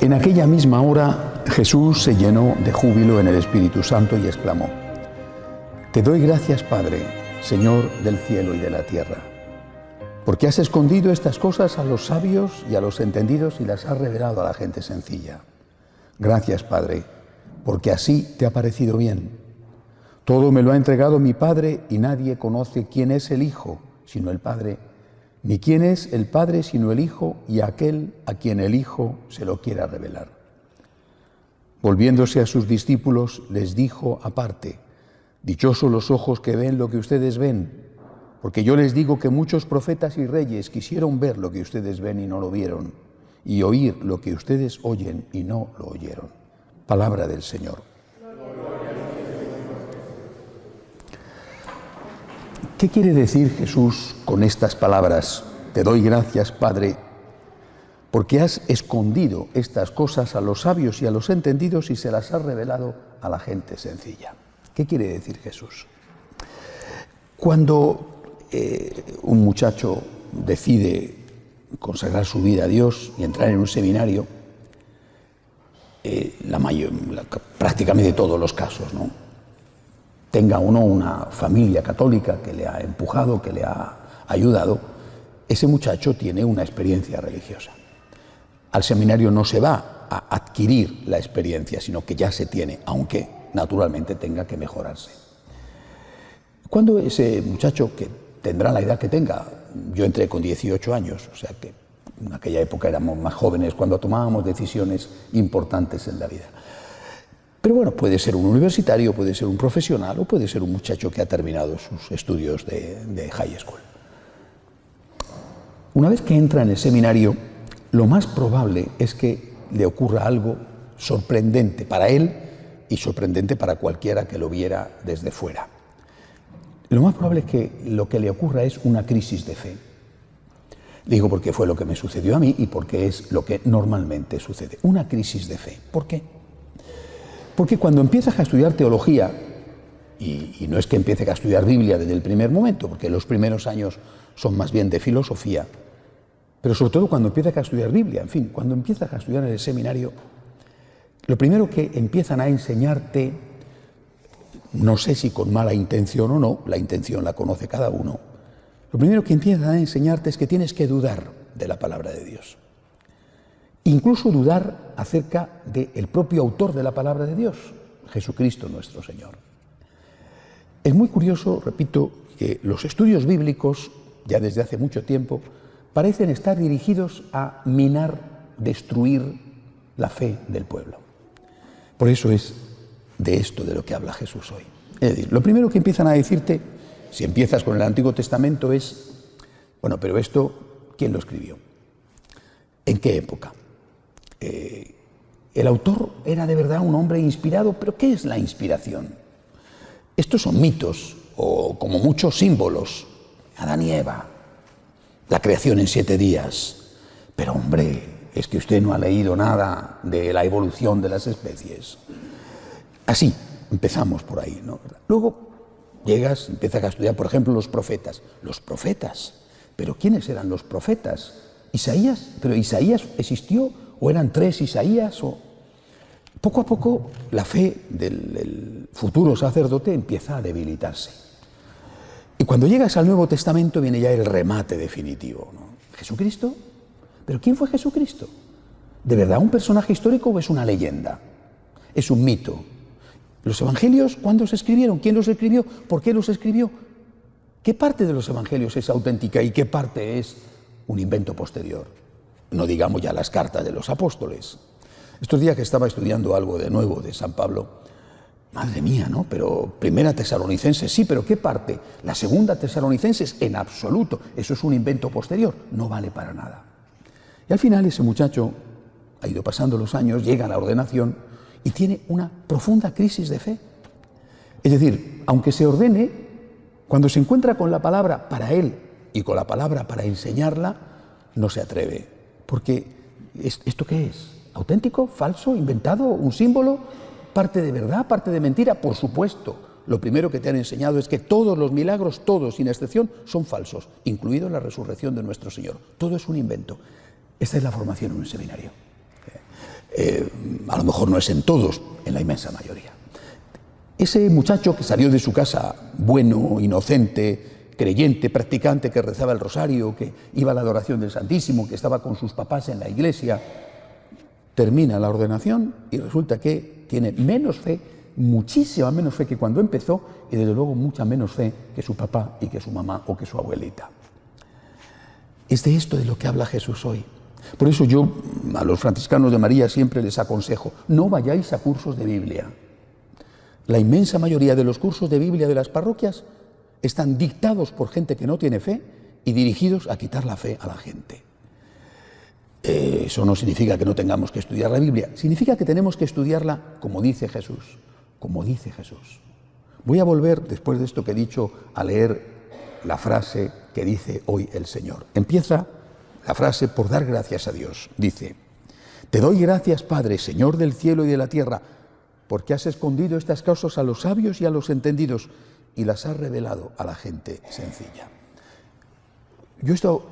En aquella misma hora Jesús se llenó de júbilo en el Espíritu Santo y exclamó: Te doy gracias, Padre, Señor del cielo y de la tierra, porque has escondido estas cosas a los sabios y a los entendidos y las has revelado a la gente sencilla. Gracias, Padre, porque así te ha parecido bien. Todo me lo ha entregado mi Padre y nadie conoce quién es el Hijo sino el Padre, ni quién es el Padre sino el Hijo y aquel a quien el Hijo se lo quiera revelar. Volviéndose a sus discípulos, les dijo aparte: Dichosos los ojos que ven lo que ustedes ven, porque yo les digo que muchos profetas y reyes quisieron ver lo que ustedes ven y no lo vieron, y oír lo que ustedes oyen y no lo oyeron. Palabra del Señor. ¿Qué quiere decir Jesús con estas palabras? Te doy gracias, Padre, porque has escondido estas cosas a los sabios y a los entendidos y se las has revelado a la gente sencilla. ¿Qué quiere decir Jesús? Cuando un muchacho decide consagrar su vida a Dios y entrar en un seminario, prácticamente todos los casos, ¿no? Tenga o no una familia católica que le ha empujado, que le ha ayudado, ese muchacho tiene una experiencia religiosa. Al seminario no se va a adquirir la experiencia, sino que ya se tiene, aunque naturalmente tenga que mejorarse. Cuando ese muchacho, que tendrá la edad que tenga, yo entré con 18 años, o sea que en aquella época éramos más jóvenes cuando tomábamos decisiones importantes en la vida. Pero bueno, puede ser un universitario, puede ser un profesional o puede ser un muchacho que ha terminado sus estudios de high school. Una vez que entra en el seminario, lo más probable es que le ocurra algo sorprendente para él y sorprendente para cualquiera que lo viera desde fuera. Lo más probable es que lo que le ocurra es una crisis de fe. Digo porque fue lo que me sucedió a mí y porque es lo que normalmente sucede. Una crisis de fe. ¿Por qué? Porque cuando empiezas a estudiar teología, y no es que empieces a estudiar Biblia desde el primer momento, porque los primeros años son más bien de filosofía, pero sobre todo cuando empiezas a estudiar Biblia, en fin, cuando empiezas a estudiar en el seminario, lo primero que empiezan a enseñarte, no sé si con mala intención o no, la intención la conoce cada uno, lo primero que empiezan a enseñarte es que tienes que dudar de la palabra de Dios. Incluso dudar acerca del propio autor de la palabra de Dios, Jesucristo nuestro Señor. Es muy curioso, repito, que los estudios bíblicos, ya desde hace mucho tiempo, parecen estar dirigidos a minar, destruir la fe del pueblo. Por eso es de esto de lo que habla Jesús hoy. Es decir, lo primero que empiezan a decirte, si empiezas con el Antiguo Testamento, es, bueno, pero esto, ¿quién lo escribió? ¿En qué época? El autor era de verdad un hombre inspirado, pero ¿qué es la inspiración? Estos son mitos, o como muchos símbolos. Adán y Eva, la creación en 7 días. Pero hombre, es que usted no ha leído nada de la evolución de las especies. Así, empezamos por ahí, ¿no? Luego empiezas a estudiar, por ejemplo, los profetas. Los profetas, ¿pero quiénes eran los profetas? Isaías, ¿pero Isaías existió? ¿O eran 3 Isaías? Poco a poco la fe del futuro sacerdote empieza a debilitarse. Y cuando llegas al Nuevo Testamento viene ya el remate definitivo, ¿no? ¿Jesucristo? ¿Pero quién fue Jesucristo? ¿De verdad un personaje histórico o es una leyenda? ¿Es un mito? ¿Los evangelios cuándo se escribieron? ¿Quién los escribió? ¿Por qué los escribió? ¿Qué parte de los evangelios es auténtica y qué parte es un invento posterior? No digamos ya las cartas de los apóstoles. Estos días que estaba estudiando algo de nuevo de San Pablo, madre mía, ¿no? Pero Primera Tesalonicenses, sí, pero ¿qué parte? La Segunda Tesalonicenses, en absoluto. Eso es un invento posterior, no vale para nada. Y al final ese muchacho ha ido pasando los años, llega a la ordenación y tiene una profunda crisis de fe. Es decir, aunque se ordene, cuando se encuentra con la palabra para él y con la palabra para enseñarla, no se atreve. Porque, ¿esto qué es? ¿Auténtico? ¿Falso? ¿Inventado? ¿Un símbolo? ¿Parte de verdad? ¿Parte de mentira? Por supuesto. Lo primero que te han enseñado es que todos los milagros, todos sin excepción, son falsos, incluido la resurrección de nuestro Señor. Todo es un invento. Esta es la formación en un seminario. A lo mejor no es en todos, en la inmensa mayoría. Ese muchacho que salió de su casa bueno, inocente, creyente, practicante, que rezaba el rosario, que iba a la adoración del Santísimo, que estaba con sus papás en la iglesia, termina la ordenación y resulta que tiene menos fe, muchísima menos fe que cuando empezó, y desde luego mucha menos fe que su papá y que su mamá o que su abuelita. Es de esto de lo que habla Jesús hoy. Por eso yo a los franciscanos de María siempre les aconsejo, no vayáis a cursos de Biblia. La inmensa mayoría de los cursos de Biblia de las parroquias están dictados por gente que no tiene fe y dirigidos a quitar la fe a la gente. Eso no significa que no tengamos que estudiar la Biblia, significa que tenemos que estudiarla como dice Jesús, como dice Jesús. Voy a volver, después de esto que he dicho, a leer la frase que dice hoy el Señor. Empieza la frase por dar gracias a Dios. Dice, te doy gracias, Padre, Señor del cielo y de la tierra, porque has escondido estas cosas a los sabios y a los entendidos y las has revelado a la gente sencilla. Yo esto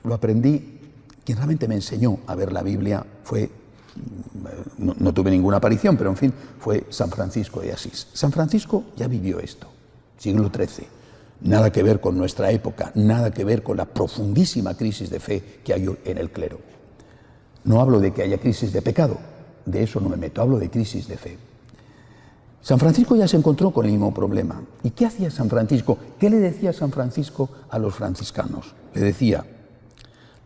lo aprendí, quien realmente me enseñó a ver la Biblia fue, no tuve ninguna aparición, pero en fin, fue San Francisco de Asís. San Francisco ya vivió esto, siglo XIII. Nada que ver con nuestra época, nada que ver con la profundísima crisis de fe que hay hoy en el clero. No hablo de que haya crisis de pecado, de eso no me meto, hablo de crisis de fe. San Francisco ya se encontró con el mismo problema. ¿Y qué hacía San Francisco? ¿Qué le decía San Francisco a los franciscanos? Le decía,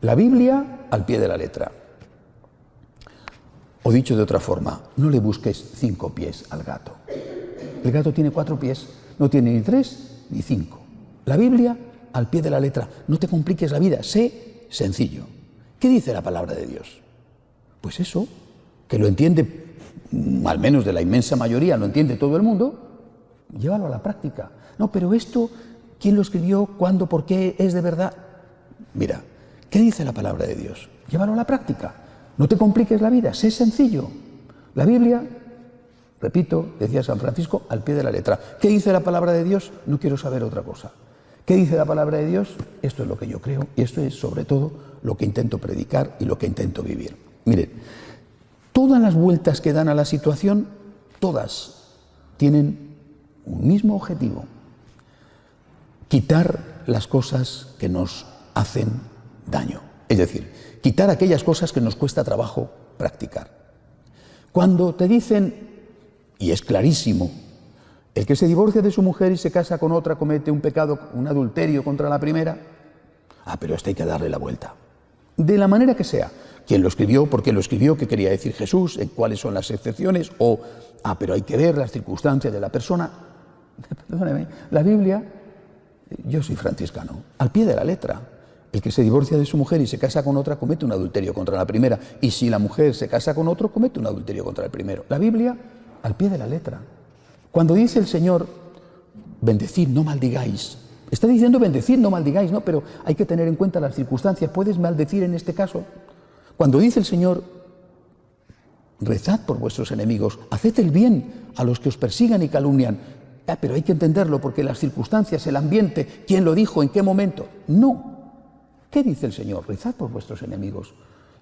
la Biblia al pie de la letra. O dicho de otra forma, no le busques 5 pies al gato. El gato tiene 4 pies, no tiene ni 3 ni 5. La Biblia al pie de la letra. No te compliques la vida, sé sencillo. ¿Qué dice la palabra de Dios? Pues eso, que lo entiende, al menos de la inmensa mayoría, lo entiende todo el mundo, llévalo a la práctica. No, pero esto, ¿quién lo escribió? ¿Cuándo? ¿Por qué? ¿Es de verdad? Mira, ¿qué dice la palabra de Dios? Llévalo a la práctica. No te compliques la vida, sé sencillo. La Biblia, repito, decía San Francisco, al pie de la letra. ¿Qué dice la palabra de Dios? No quiero saber otra cosa. ¿Qué dice la palabra de Dios? Esto es lo que yo creo y esto es sobre todo lo que intento predicar y lo que intento vivir. Miren, todas las vueltas que dan a la situación, todas tienen un mismo objetivo: quitar las cosas que nos hacen daño. Es decir, quitar aquellas cosas que nos cuesta trabajo practicar. Cuando te dicen, y es clarísimo, el que se divorcia de su mujer y se casa con otra comete un pecado, un adulterio contra la primera, pero esto hay que darle la vuelta. De la manera que sea. ¿Quién lo escribió? ¿Por qué lo escribió? ¿Qué quería decir Jesús? ¿En cuáles son las excepciones? O, pero hay que ver las circunstancias de la persona. Perdóneme, la Biblia, yo soy franciscano, al pie de la letra. El que se divorcia de su mujer y se casa con otra comete un adulterio contra la primera. Y si la mujer se casa con otro, comete un adulterio contra el primero. La Biblia, al pie de la letra. Cuando dice el Señor, bendecid, no maldigáis, está diciendo bendecid, no maldigáis, ¿no? Pero hay que tener en cuenta las circunstancias. ¿Puedes maldecir en este caso? Cuando dice el Señor, rezad por vuestros enemigos, haced el bien a los que os persigan y calumnian. Pero hay que entenderlo porque las circunstancias, el ambiente, ¿quién lo dijo? ¿En qué momento? No. ¿Qué dice el Señor? Rezad por vuestros enemigos.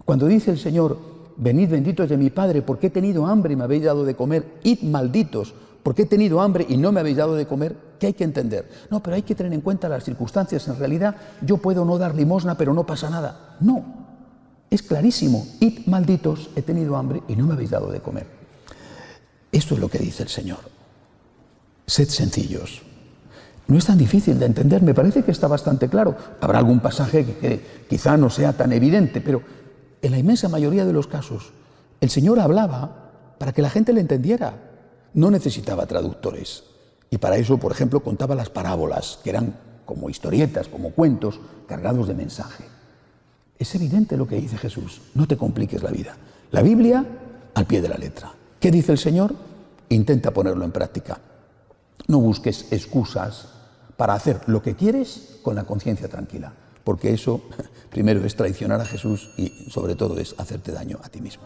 Cuando dice el Señor, venid benditos de mi Padre, porque he tenido hambre y me habéis dado de comer, id malditos, porque he tenido hambre y no me habéis dado de comer, ¿qué hay que entender? No, pero hay que tener en cuenta las circunstancias. En realidad, yo puedo no dar limosna, pero no pasa nada. No, es clarísimo. Id malditos, he tenido hambre y no me habéis dado de comer. Esto es lo que dice el Señor. Sed sencillos. No es tan difícil de entender, me parece que está bastante claro. Habrá algún pasaje que quizá no sea tan evidente, pero en la inmensa mayoría de los casos, el Señor hablaba para que la gente le entendiera. No necesitaba traductores. Y para eso, por ejemplo, contaba las parábolas, que eran como historietas, como cuentos, cargados de mensaje. Es evidente lo que dice Jesús. No te compliques la vida. La Biblia al pie de la letra. ¿Qué dice el Señor? Intenta ponerlo en práctica. No busques excusas para hacer lo que quieres con la conciencia tranquila, porque eso primero es traicionar a Jesús y sobre todo es hacerte daño a ti mismo.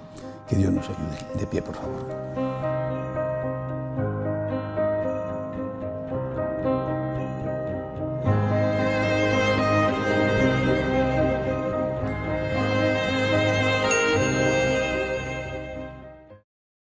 Que Dios nos ayude. De pie, por favor.